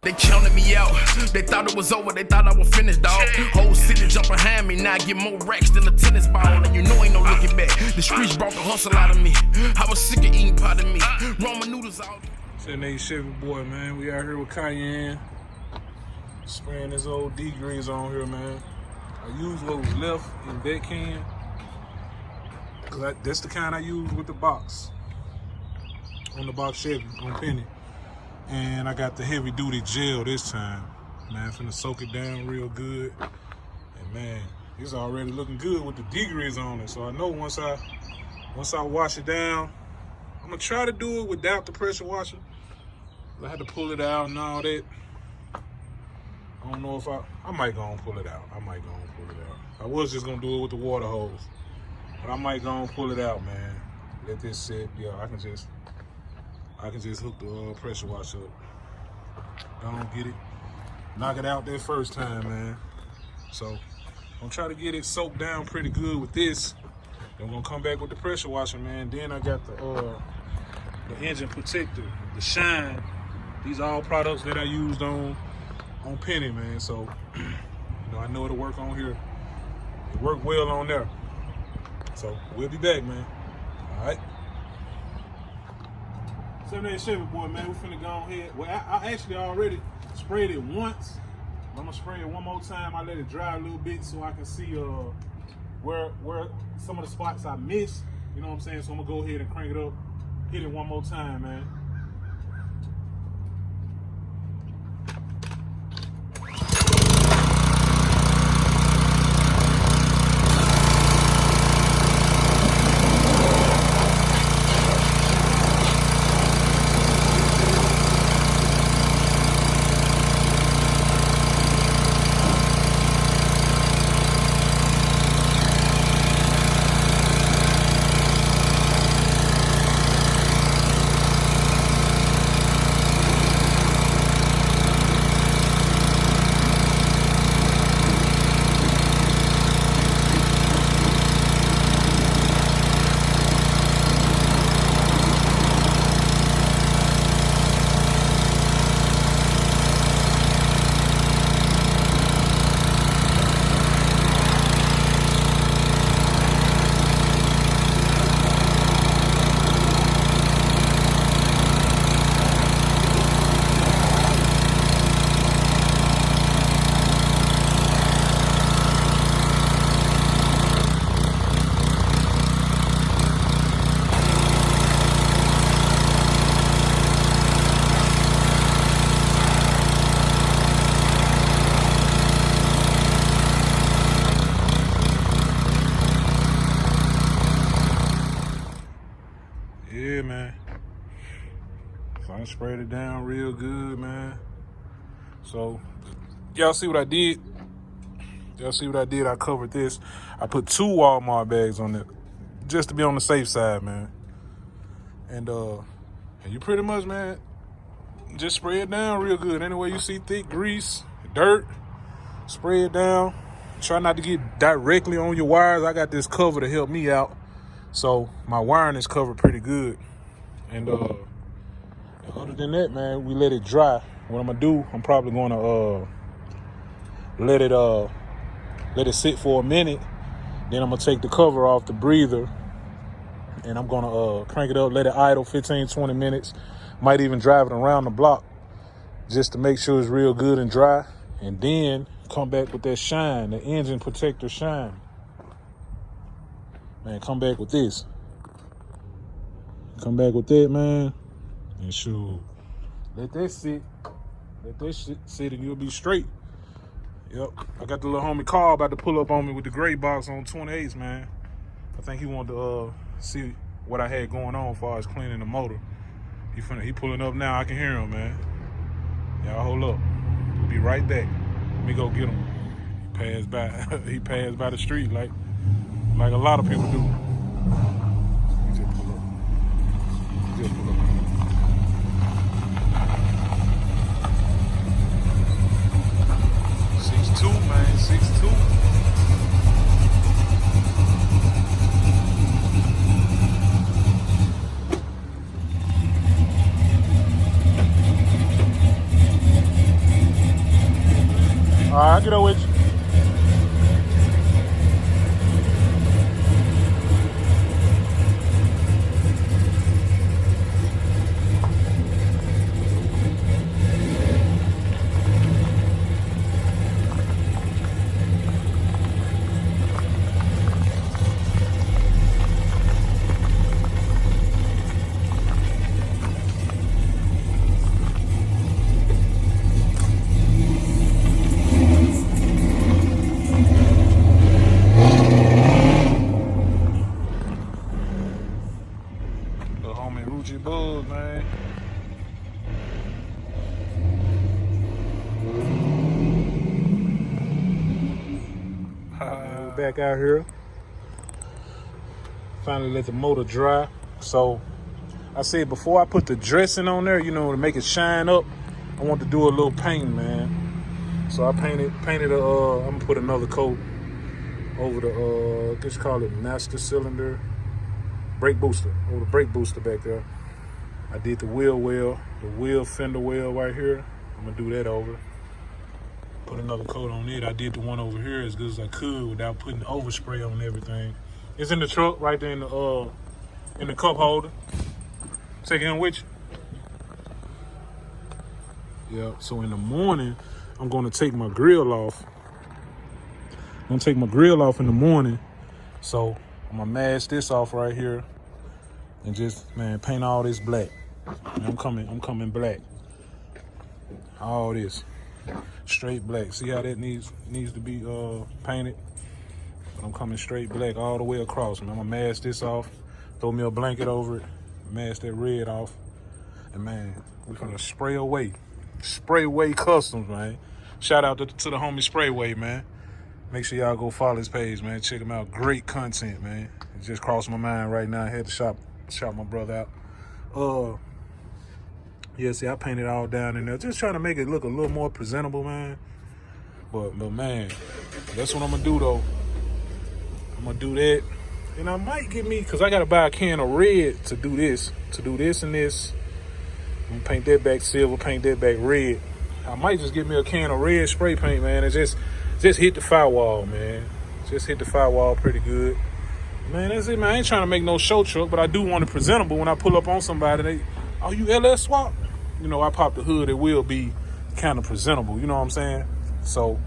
They counted me out. They thought it was over. They thought I was finished, dog. Whole city jump behind me. Now I get more racks than a tennis ball. And you know ain't no looking back. The streets brought the hustle out of me. I was sick of eating pot of me. Ramen noodles all. 78Chevyboi, man. We out here with Cayenne. Spraying this old D.I.Y on here, man. I use what was left in that can. Cause that's the kind I use with the box. On the box Chevy, on Penny. And I got the heavy duty gel this time. Man, finna soak it down real good. And man, it's already looking good with the D.I.Y on it. So I know once I wash it down, I'm gonna try to do it without the pressure washer. I had to pull it out and all that. I don't know if I might go and pull it out. I was just gonna do it with the water hose. But I might go and pull it out, man. Let this sit. Yeah, I can just hook the pressure washer up. Don't get it. Knock it out that first time, man. So I'm gonna try to get it soaked down pretty good with this. Then we're gonna come back with the pressure washer, man. Then I got the engine protector, the shine. These are all products that I used on Penny, man. So I know it'll work on here. It worked well on there. So we'll be back, man. All right. 78Chevyboi, man. We finna go ahead. Well, I actually already sprayed it once. I'm gonna spray it one more time. I let it dry a little bit so I can see where some of the spots I missed. You know what I'm saying? So I'm gonna go ahead and crank it up, hit it one more time, man. Yeah, man. So I sprayed it down real good, man. So y'all see what I did? I covered this. I put 2 Walmart bags on it just to be on the safe side, man. And you pretty much, man, just spray it down real good. Anywhere you see thick grease, dirt, spray it down. Try not to get directly on your wires. I got this cover to help me out. So my wiring is covered pretty good. And other than that, man, we let it dry. What I'm gonna do, I'm probably gonna let it sit for a minute. Then I'm gonna take the cover off the breather and I'm gonna crank it up, let it idle 15-20 minutes. Might even drive it around the block just to make sure it's real good and dry. And then come back with that shine, the engine protector shine. Man, come back with this. Come back with that, man. And shoot, let that sit. Let that shit sit and you'll be straight. Yep. I got the little homie Carl about to pull up on me with the gray box on 28s, man. I think he wanted to see what I had going on as far as cleaning the motor. He pulling up now. I can hear him, man. Y'all hold up. We'll be right back. Let me go get him. He passed by the street like a lot of people do. He just pull up. Just pull up. 6'2", man, 6'2". right, I'll get over with you. The homie Ruchi Buzz, man. We're back out here. Finally let the motor dry. So I said before I put the dressing on there, you know, to make it shine up, I want to do a little paint, man. So I painted I'm gonna put another coat over the I guess you call it master cylinder brake booster, over the brake booster back there. I did the wheel well, the wheel fender well right here. I'm gonna do that over. Put another coat on it. I did the one over here as good as I could without putting overspray on everything. It's in the truck right there in the cup holder. Take him with you. Yeah, so in the morning, I'm gonna take my grill off. I'm gonna take my grill off in the morning. So I'm gonna mask this off right here and just, man, paint all this black. And I'm coming black. All this. Straight black. See how that needs to be painted? But I'm coming straight black all the way across. Man, I'm gonna mask this off, throw me a blanket over it, mask that red off, and man, we're gonna spray away Customs, man. Shout out to the homie Sprayway, man. Make sure y'all go follow his page, man. Check him out. Great content, man. It just crossed my mind right now. I had to shop my brother out. Yeah, see, I painted all down in there, just trying to make it look a little more presentable, man. But man, that's what I'm gonna do though. I'm gonna do that, and I might get me, cause I gotta buy a can of red to do this and this. I'm gonna paint that back silver, paint that back red. I might just get me a can of red spray paint, man, and just hit the firewall, man. Just hit the firewall pretty good. Man, that's it, man. I ain't trying to make no show truck, but I do want it presentable when I pull up on somebody. Oh, you LS swap? You know, I pop the hood, it will be kind of presentable, you know what I'm saying? So,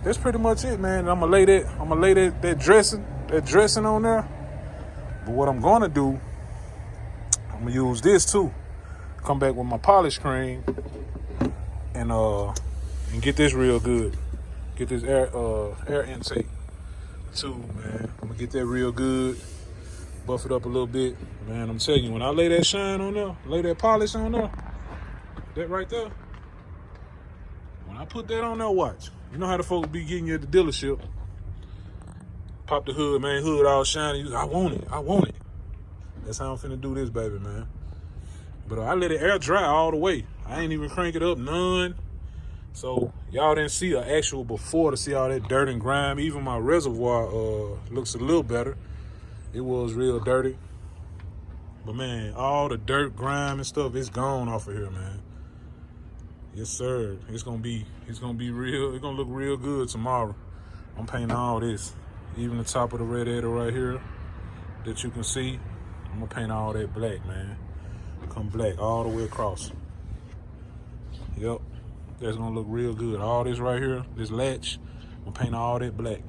that's pretty much it, man. I'm gonna lay that dressing on there. But what I'm gonna do, I'm gonna use this too. Come back with my polish cream and get this real good. Get this air intake too, man. I'm gonna get that real good. Buff it up a little bit. Man, I'm telling you, when I lay that shine on there, lay that polish on there, that right there, when I put that on there, watch. You know how the folks be getting you at the dealership. Pop the hood, man, hood all shiny. I want it. That's how I'm finna do this, baby, man. But I let it air dry all the way. I ain't even crank it up none. So y'all didn't see an actual before to see all that dirt and grime. Even my reservoir looks a little better. It was real dirty. But man, all the dirt, grime, and stuff, it's gone off of here, man. Yes, sir. It's gonna be real. It's gonna look real good tomorrow. I'm painting all this, even the top of the radiator right here that you can see. I'm gonna paint all that black, man. Come black all the way across. Yep, that's gonna look real good. All this right here, this latch, I'm gonna paint all that black.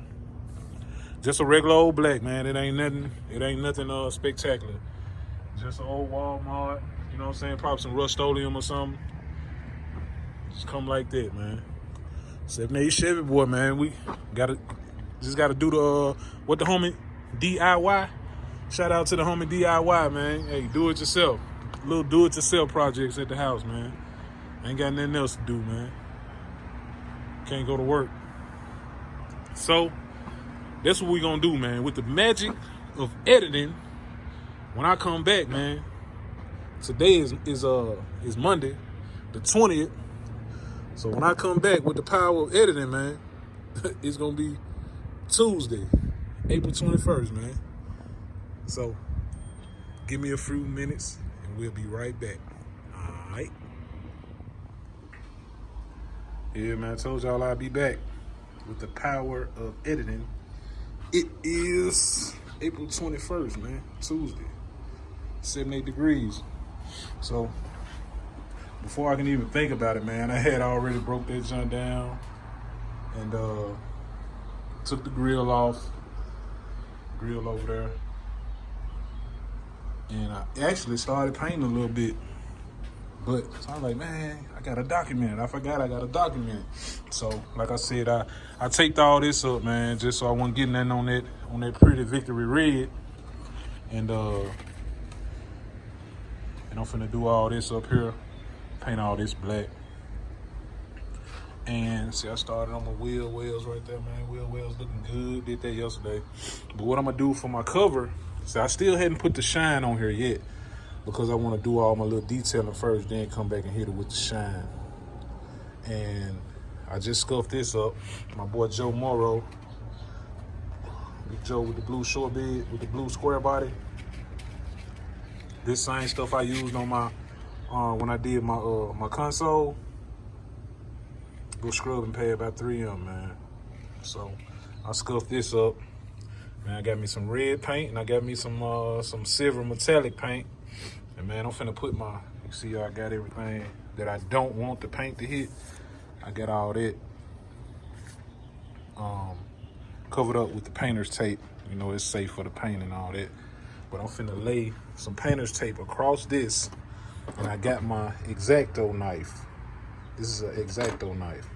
Just a regular old black, man. It ain't nothing spectacular. Just an old Walmart, you know what I'm saying? Probably some Rust-Oleum or something. Just come like that, man. 78Chevyboi, man. We gotta do the what the homie D.I.Y. Shout out to the homie D.I.Y, man. Hey, do it yourself. Little do it yourself projects at the house, man. Ain't got nothing else to do, man. Can't go to work. So that's what we gonna do, man. With the magic of editing, when I come back, man, today is Monday, the 20th. So when I come back with the power of editing, man, it's gonna be Tuesday, April 21st, man. So give me a few minutes and we'll be right back. All right. Yeah, man, I told y'all I'd be back with the power of editing. It is April 21st, man, Tuesday, 78 degrees. So before I can even think about it, man, I had already broke that junk down and took the grill off, grill over there. And I actually started painting a little bit. But so I'm like, man, I gotta document it. I forgot I gotta document it. So, like I said, I taped all this up, man, just so I wasn't getting nothing on that pretty victory red. And I'm finna do all this up here, paint all this black. And see, I started on my wheel wells right there, man. Wheel wells looking good. Did that yesterday. But what I'm gonna do for my cover, see, I still hadn't put the shine on here yet, because I want to do all my little detailing first, then come back and hit it with the shine. And I just scuffed this up. My boy Joe Morrow, Joe with the blue short bed, with the blue square body. This same stuff I used on my, when I did my my console. Go scrub and pay about 3M, man. So I scuffed this up. Man, I got me some red paint and I got me some silver metallic paint. And man, I'm finna put my, you see I got everything that I don't want the paint to hit. I got all that covered up with the painter's tape. You know, it's safe for the paint and all that. But I'm finna lay some painter's tape across this. And I got my X-Acto knife. This is an X-Acto knife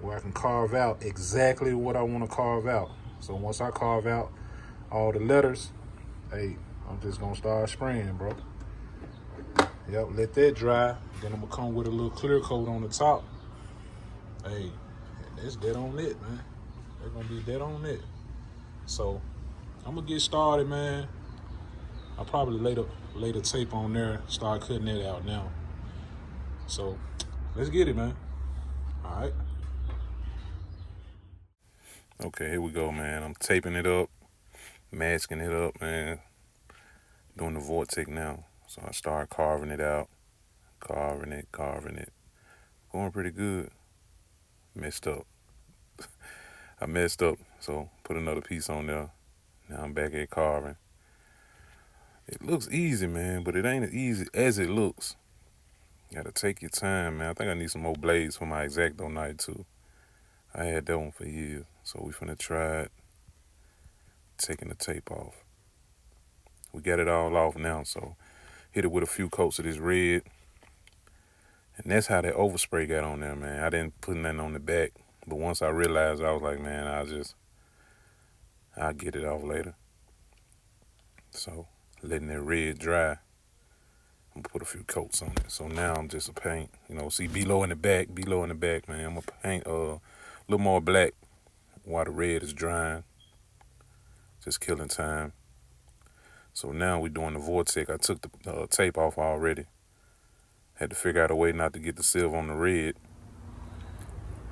where I can carve out exactly what I want to carve out. So once I carve out all the letters, hey, I'm just gonna start spraying, bro. Yep, let that dry. Then I'm gonna come with a little clear coat on the top. Hey, that's dead on it, man. They're gonna be dead on it. So I'm gonna get started, man. I'll probably lay the tape on there, start cutting it out now. So let's get it, man. All right. Okay, here we go, man. I'm taping it up, masking it up, man. Doing the vortex now. So I start carving it out, carving it. Going pretty good. Messed up. I messed up, so put another piece on there. Now I'm back at carving. It looks easy, man, but it ain't as easy as it looks. You gotta take your time, man. I think I need some more blades for my X-Acto knife, too. I had that one for years, so we finna try it. Taking the tape off. We got it all off now, so hit it with a few coats of this red. And that's how that overspray got on there, man. I didn't put nothing on the back, but once I realized, I was like, man, I'll get it off later. So letting that red dry, I'm gonna put a few coats on it. So now I'm just a paint, you know, see below in the back, man. I'm gonna paint a little more black while the red is drying. Just killing time. So now we're doing the vortex. I took the tape off already. Had to figure out a way not to get the silver on the red.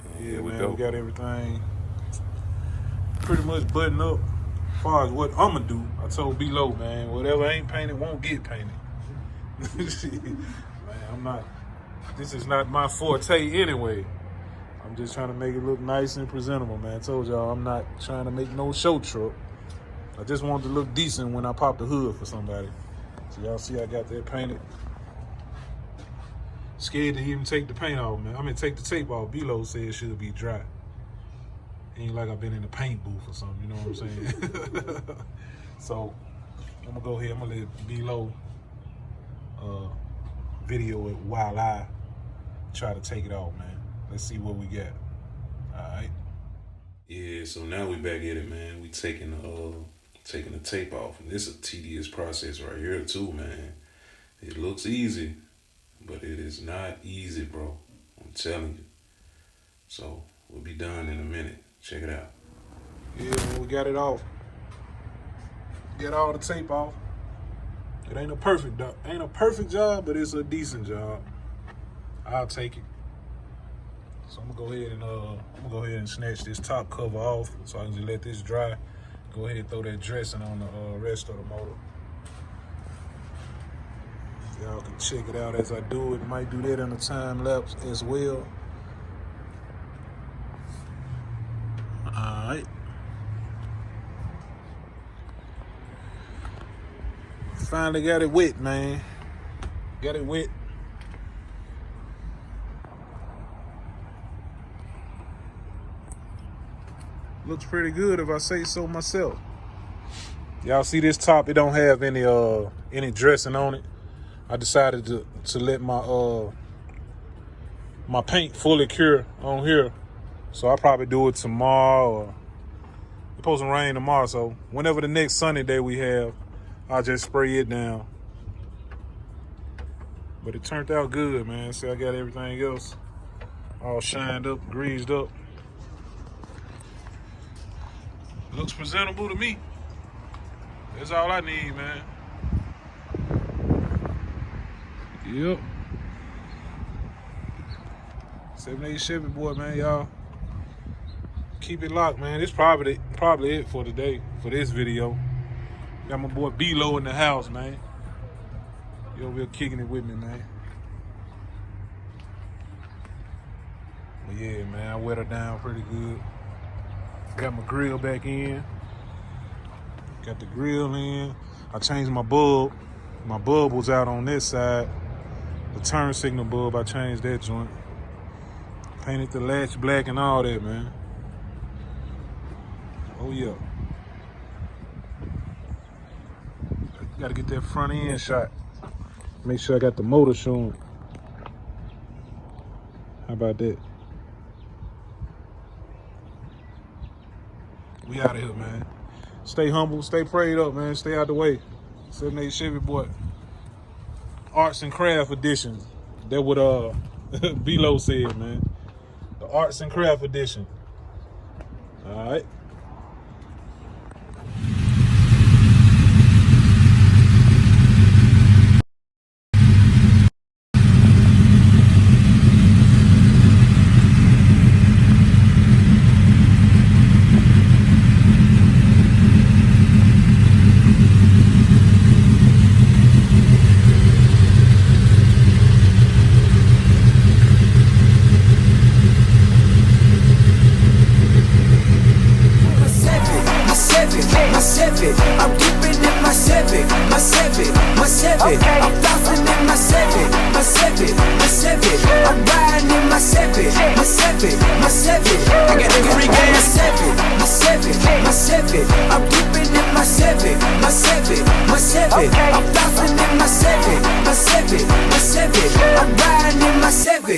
And here we go. We got everything pretty much buttoned up. As far as what I'm gonna do, I told B-Lo, man, whatever ain't painted won't get painted. Man, this is not my forte anyway. I'm just trying to make it look nice and presentable, man. I told y'all I'm not trying to make no show truck. I just want it to look decent when I pop the hood for somebody. So y'all see I got that painted. Scared to even take the paint off, man. I mean, take the tape off. B-Lo said it should be dry. Ain't like I've been in the paint booth or something, you know what I'm saying? So I'm gonna go ahead, I'm gonna let B-Lo video it while I try to take it off, man. Let's see what we got. All right. Yeah, so now we back at it, man. We taking the tape off. And this is a tedious process right here too, man. It looks easy, but it is not easy, bro. I'm telling you. So we'll be done in a minute. Check it out. Yeah, we got it off. Get all the tape off. It ain't a perfect job, but it's a decent job. I'll take it. So I'm gonna go ahead and snatch this top cover off so I can just let this dry. Go ahead and throw that dressing on the rest of the motor. Y'all can check it out as I do it. Might do that in a time lapse as well. Finally got it wet, man. Got it wet. Looks pretty good if I say so myself. Y'all see this top? It don't have any dressing on it. I decided to let my my paint fully cure on here. So I'll probably do it tomorrow, or it's supposed to rain tomorrow, so whenever the next sunny day we have, I'll just spray it down. But it turned out good, man. See, I got everything else all shined up, greased up. Looks presentable to me. That's all I need, man. Yep. 78Chevyboi, man, y'all. Keep it locked, man. This probably it for today, for this video. Got my boy B-Lo in the house, man. Yo, we're kicking it with me, man. But yeah, man, I wet her down pretty good. Got my grill back in. Got the grill in. I changed my bulb. My bulb was out on this side. The turn signal bulb, I changed that joint. Painted the latch black and all that, man. Oh yeah. Gotta get that front end shot. Make sure I got the motor showing. How about that? We out of here, man. Stay humble, stay prayed up, man. Stay out the way. 78Chevyboi. Arts and Craft Edition. That what B-Lo said, man. The Arts and Craft Edition. All right. I'm keeping it my seven. I'm bouncing in my seven. I'm riding in my seven. I got the green gas. My seven. I'm keeping it my seven. I'm bouncing in my seven. I'm riding in my seven.